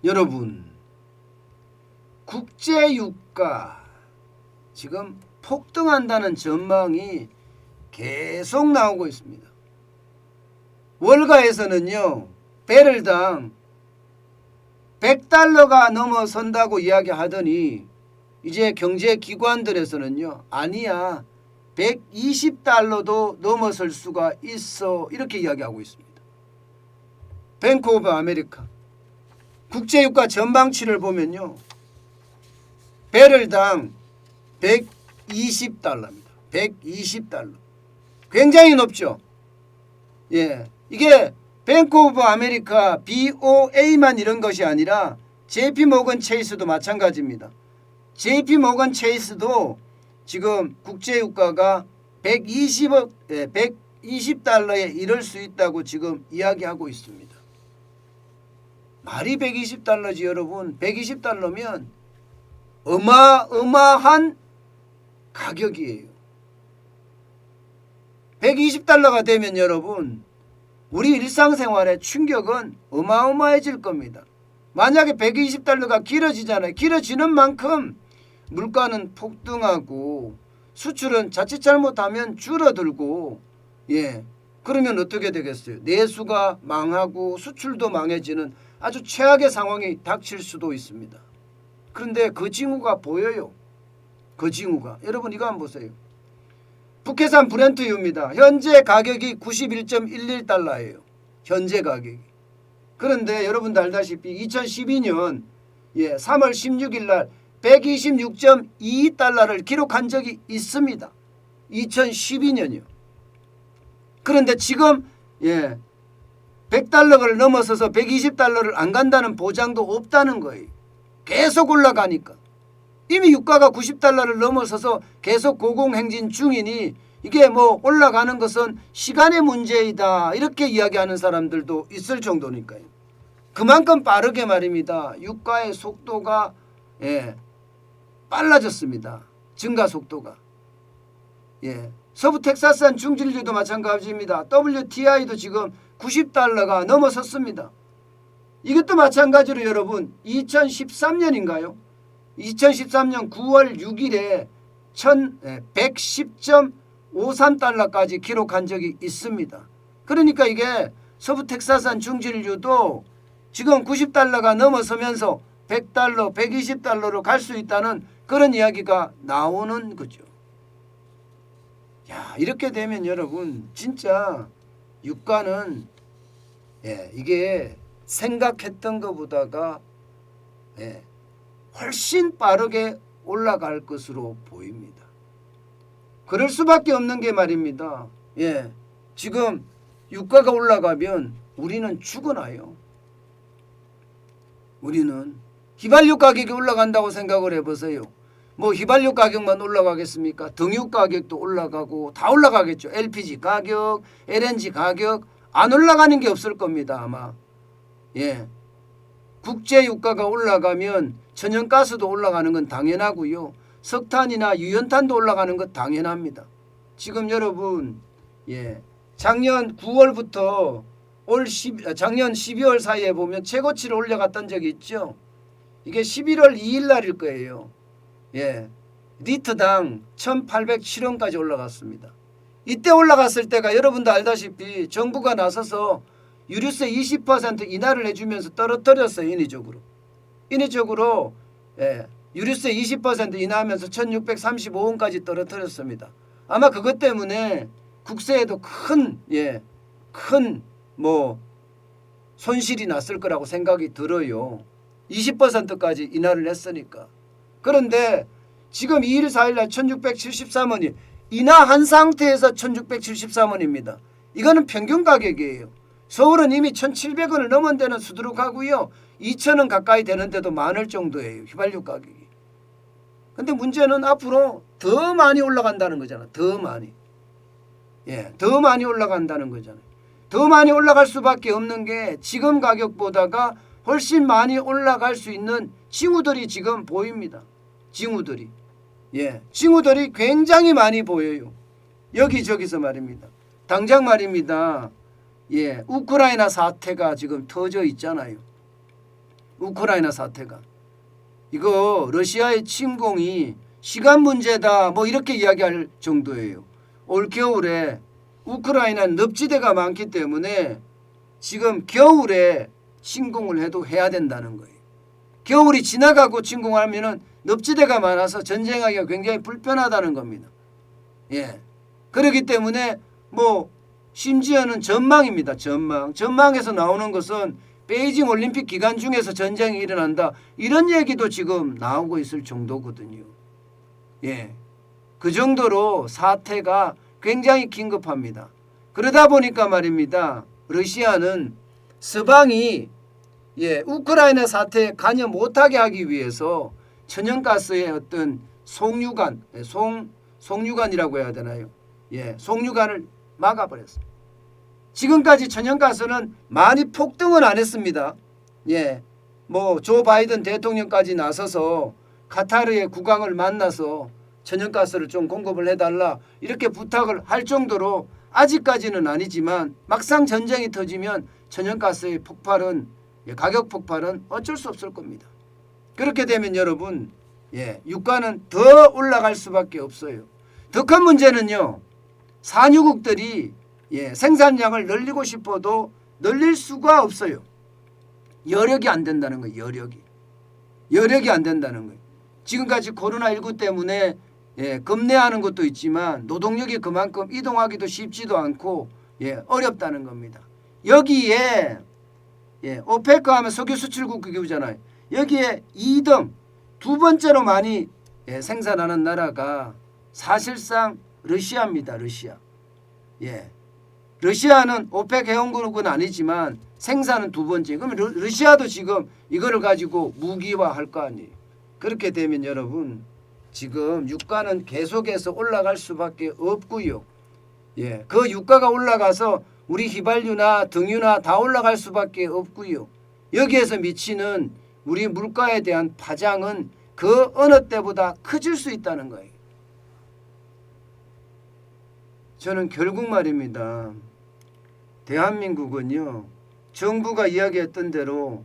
여러분, 국제유가 지금 폭등한다는 전망이 계속 나오고 있습니다. 월가에서는요, 배럴당 100달러가 넘어선다고 이야기하더니 이제 경제기관들에서는요, 아니야, 120달러도 넘어설 수가 있어, 이렇게 이야기하고 있습니다. 뱅크 오브 아메리카 국제유가 전망치를 보면요, 배럴당 120달러입니다. 120달러. 굉장히 높죠. 예, 이게 뱅크 오브 아메리카 BOA만 이런 것이 아니라 JP 모건 체이스도 마찬가지입니다. JP 모건 체이스도 지금 국제유가가 120달러에 이를 수 있다고 지금 이야기하고 있습니다. 말이 120달러지 여러분. 120달러면 어마어마한 가격이에요. 120달러가 되면 여러분, 우리 일상생활의 충격은 어마어마해질 겁니다. 만약에 120달러가 길어지잖아요. 길어지는 만큼 물가는 폭등하고 수출은 자칫 잘못하면 줄어들고, 예, 그러면 어떻게 되겠어요? 내수가 망하고 수출도 망해지는 아주 최악의 상황이 닥칠 수도 있습니다. 그런데 그 징후가 보여요. 그 징후가. 여러분 이거 한번 보세요. 북해산 브렌트유입니다. 현재 가격이 91.11달러예요. 현재 가격이. 그런데 여러분도 알다시피 2012년 3월 16일 날 126.22달러를 기록한 적이 있습니다. 2012년이요. 그런데 지금 100달러를 넘어서서 120달러를 안 간다는 보장도 없다는 거예요. 계속 올라가니까. 이미 유가가 90달러를 넘어서서 계속 고공행진 중이니 이게 뭐 올라가는 것은 시간의 문제이다, 이렇게 이야기하는 사람들도 있을 정도니까요. 그만큼 빠르게 말입니다. 유가의 속도가 빨라졌습니다. 증가 속도가. 서부 텍사스산 중진류도 마찬가지입니다. WTI도 지금 90달러가 넘어섰습니다. 이것도 마찬가지로 여러분 2013년인가요? 2013년 9월 6일에 110.53달러까지 기록한 적이 있습니다. 그러니까 이게 서부 텍사스산 중진류도 지금 90달러가 넘어서면서 100달러, 120달러로 갈 수 있다는 그런 이야기가 나오는 거죠. 야, 이렇게 되면 여러분 진짜 유가는 이게 생각했던 것보다가 훨씬 빠르게 올라갈 것으로 보입니다. 그럴 수밖에 없는 게 말입니다. 지금 유가가 올라가면 우리는 죽어나요. 우리는 휘발유 가격이 올라간다고 생각을 해보세요. 뭐 휘발유 가격만 올라가겠습니까? 등유 가격도 올라가고 다 올라가겠죠. LPG 가격, LNG 가격 안 올라가는 게 없을 겁니다. 아마. 국제 유가가 올라가면 천연가스도 올라가는 건 당연하고요. 석탄이나 유연탄도 올라가는 것 당연합니다. 지금 여러분 작년 9월부터 작년 12월 사이에 보면 최고치를 올려갔던 적이 있죠. 이게 11월 2일 날일 거예요. 리터당 1807원까지 올라갔습니다. 이때 올라갔을 때가 여러분도 알다시피 정부가 나서서 유류세 20% 인하를 해주면서 떨어뜨렸어요. 인위적으로 유류세 20% 인하하면서 1635원까지 떨어뜨렸습니다. 아마 그것 때문에 국세에도 큰 손실이 났을 거라고 생각이 들어요. 20%까지 인하를 했으니까. 그런데 지금 2일 4일 날 1673원이 인하한 상태에서 1673원입니다. 이거는 평균 가격이에요. 서울은 이미 1700원을 넘은 데는 수두룩하고요. 2000원 가까이 되는데도 많을 정도예요. 휘발유 가격이. 근데 문제는 앞으로 더 많이 올라간다는 거잖아요. 더 많이. 더 많이 올라간다는 거잖아요. 더 많이 올라갈 수밖에 없는 게 지금 가격보다가 훨씬 많이 올라갈 수 있는 징후들이 지금 보입니다. 징후들이. 징후들이 굉장히 많이 보여요. 여기저기서 말입니다. 당장 말입니다. 우크라이나 사태가 지금 터져 있잖아요. 우크라이나 사태가. 이거 러시아의 침공이 시간 문제다 뭐 이렇게 이야기할 정도예요. 올 겨울에 우크라이나는 늪지대가 많기 때문에 지금 겨울에 침공을 해도 해야 된다는 거예요. 겨울이 지나가고 침공하면은 늪지대가 많아서 전쟁하기가 굉장히 불편하다는 겁니다. 예. 그렇기 때문에 뭐 심지어는 전망입니다. 전망에서 나오는 것은 베이징 올림픽 기간 중에서 전쟁이 일어난다. 이런 얘기도 지금 나오고 있을 정도거든요. 예. 그 정도로 사태가 굉장히 긴급합니다. 그러다 보니까 말입니다. 러시아는 서방이 우크라이나 사태에 관여 못하게 하기 위해서 천연가스의 어떤 송유관, 송유관이라고 해야 되나요? 송유관을 막아버렸어요. 지금까지 천연가스는 많이 폭등은 안 했습니다. 뭐 조 바이든 대통령까지 나서서 카타르의 국왕을 만나서 천연가스를 좀 공급을 해달라 이렇게 부탁을 할 정도로 아직까지는 아니지만 막상 전쟁이 터지면 천연가스의 폭발은 가격 폭발은 어쩔 수 없을 겁니다. 그렇게 되면 여러분 유가는 더 올라갈 수밖에 없어요. 더 큰 문제는요. 산유국들이 생산량을 늘리고 싶어도 늘릴 수가 없어요. 여력이 안 된다는 거예요. 여력이 안 된다는 거예요. 지금까지 코로나19 때문에 급내하는 것도 있지만 노동력이 그만큼 이동하기도 쉽지도 않고 어렵다는 겁니다. 여기에 오페크 하면 석유 수출국 기구잖아요. 여기에 2등 두 번째로 많이 생산하는 나라가 사실상 러시아입니다. 러시아는 오펙 회원국은 아니지만 생산은 두 번째. 그러면 러시아도 지금 이거를 가지고 무기화할 거 아니에요. 그렇게 되면 여러분 지금 유가는 계속해서 올라갈 수밖에 없고요. 그 유가가 올라가서 우리 휘발유나 등유나 다 올라갈 수밖에 없고요. 여기에서 미치는 우리 물가에 대한 파장은 그 어느 때보다 커질 수 있다는 거예요. 저는 결국 말입니다. 대한민국은요. 정부가 이야기했던 대로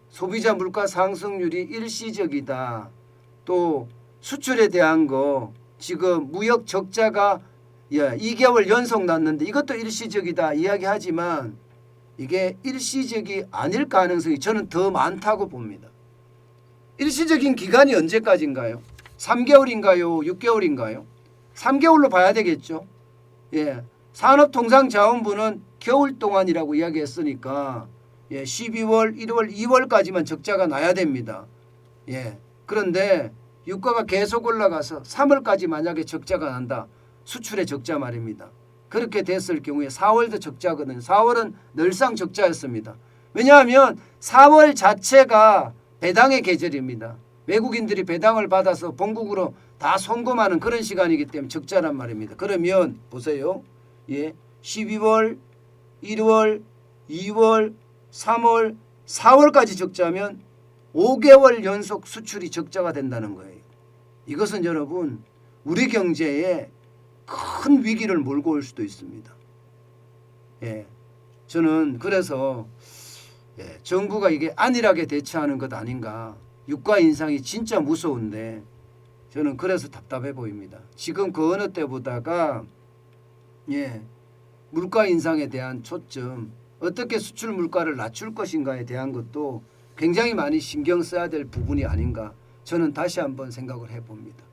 소비자 물가 상승률이 일시적이다. 또 수출에 대한 거 지금 무역 적자가 2개월 연속 났는데 이것도 일시적이다 이야기하지만 이게 일시적이 아닐 가능성이 저는 더 많다고 봅니다. 일시적인 기간이 언제까지인가요? 3개월인가요? 6개월인가요? 3개월로 봐야 되겠죠. 산업통상자원부는 겨울 동안이라고 이야기했으니까 12월, 1월, 2월까지만 적자가 나야 됩니다. 그런데 유가가 계속 올라가서 3월까지 만약에 적자가 난다. 수출의 적자 말입니다. 그렇게 됐을 경우에 4월도 적자거든요. 4월은 늘상 적자였습니다. 왜냐하면 4월 자체가 배당의 계절입니다. 외국인들이 배당을 받아서 본국으로 다 송금하는 그런 시간이기 때문에 적자란 말입니다. 그러면 보세요. 12월, 1월, 2월, 3월, 4월까지 적자면 5개월 연속 수출이 적자가 된다는 거예요. 이것은 여러분 우리 경제에 큰 위기를 몰고 올 수도 있습니다. 저는 그래서 정부가 이게 안일하게 대처하는 것 아닌가. 유가 인상이 진짜 무서운데 저는 그래서 답답해 보입니다. 지금 그 어느 때보다가 물가 인상에 대한 초점, 어떻게 수출 물가를 낮출 것인가에 대한 것도 굉장히 많이 신경 써야 될 부분이 아닌가 저는 다시 한번 생각을 해봅니다.